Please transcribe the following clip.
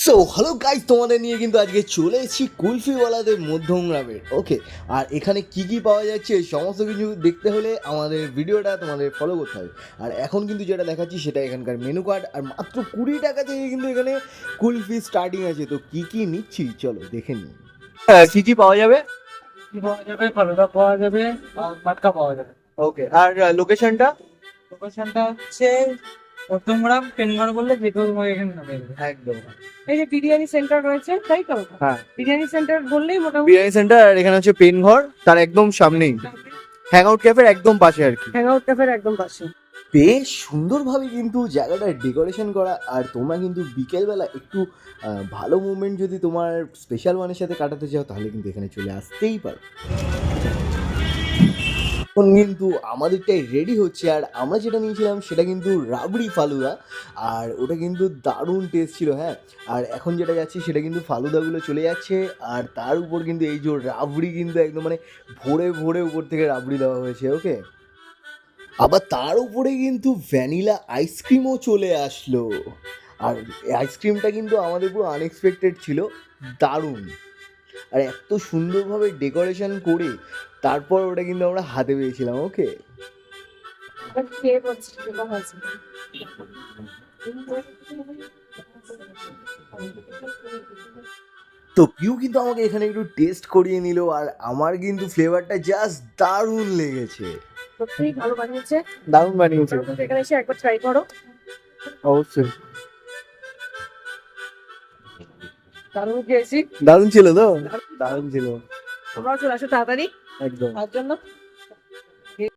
So hello guys, তোমাদের নিয়ে কিন্তু আজকে চলে এসেছি কুলফিওয়ালাদের মধ্যমগ্রামের। ওকে, আর এখানে কি কি পাওয়া যাচ্ছে সমস্ত কিছু দেখতে হলে আমাদের ভিডিওটা তোমাদের ফলো করতে হবে। আর এখন কিন্তু যেটা দেখাচ্ছি সেটা এখানকার মেনু কার্ড, আর মাত্র 20 টাকা থেকে কিন্তু এখানে কুলফি স্টার্টিং আছে। তো কি কি নিচ্ছি চলো দেখে নিই। কি কি পাওয়া যাবে? পাওয়া যাবে, ফালুদা পাওয়া যাবে, আর মাটকা পাওয়া যাবে। ওকে, আর লোকেশনটা? লোকেশনটা হচ্ছে মধ্যমগ্রাম পেনঘর বললে যে কেউ তোমাকে এখানে নামিয়ে দেবে। একদম। এই যে বিরিয়ানি সেন্টার রয়েছে, তাই তো? হ্যাঁ, বিরিয়ানি সেন্টার বললেই মোটামুটি বিরিয়ানি সেন্টার, আর এখানে হচ্ছে পেন ঘর, তার একদম সামনেই হ্যাং আউট ক্যাফের একদম পাশে আর কি। হ্যাং আউট ক্যাফের একদম পাশে। বেশ সুন্দরভাবে কিন্তু জায়গাটা ডেকোরেশন করা। আর তোমরা কিন্তু বিকেলবেলা একটু ভালো মুভমেন্ট যদি তোমার স্পেশাল ওয়ানের সাথে কাটাতে চাও তাহলে কিন্তু এখানে চলে আসতেই পারো। এখন কিন্তু আমাদেরটাই রেডি হচ্ছে, আর আমরা যেটা নিয়েছিলাম সেটা কিন্তু রাবড়ি ফালুদা, আর ওটা কিন্তু দারুণ টেস্ট ছিল। হ্যাঁ, আর এখন যেটা যাচ্ছে সেটা কিন্তু ফালুদাগুলো চলে যাচ্ছে, আর তার উপর কিন্তু এই যে রাবড়ি কিন্তু একদম মানে ভরে ভরে উপর থেকে রাবড়ি দেওয়া হয়েছে। ওকে, আবার তার উপরে কিন্তু ভ্যানিলা আইসক্রিমও চলে আসলো। আর আইসক্রিমটা কিন্তু আমাদের পুরো আনএক্সপেক্টেড ছিল, দারুণ। আর এত সুন্দরভাবে ডেকোরেশন করে তারপর ওটা কিন্তু আমরা হাতে পেয়েছিলাম। ওকে, খেয়ে বলছি কেমন হয়েছে। তো পিউ কিন্তু আমাকে এখানে একটু টেস্ট করিয়ে নিল, আর আমার কিন্তু ফ্লেভারটা জাস্ট দারুণ লেগেছে। সত্যিই ভালো বানিয়েছে। দারুণ বানিয়েছে, তোমরা এখানে এসে একবার ট্রাই করো। অবশ্যই। দারুণ খেয়েছি। দারুণ ছিল তো, দারুণ ছিল তোমরাও চলে আসো তাড়াতাড়ি একদম। তার জন্য।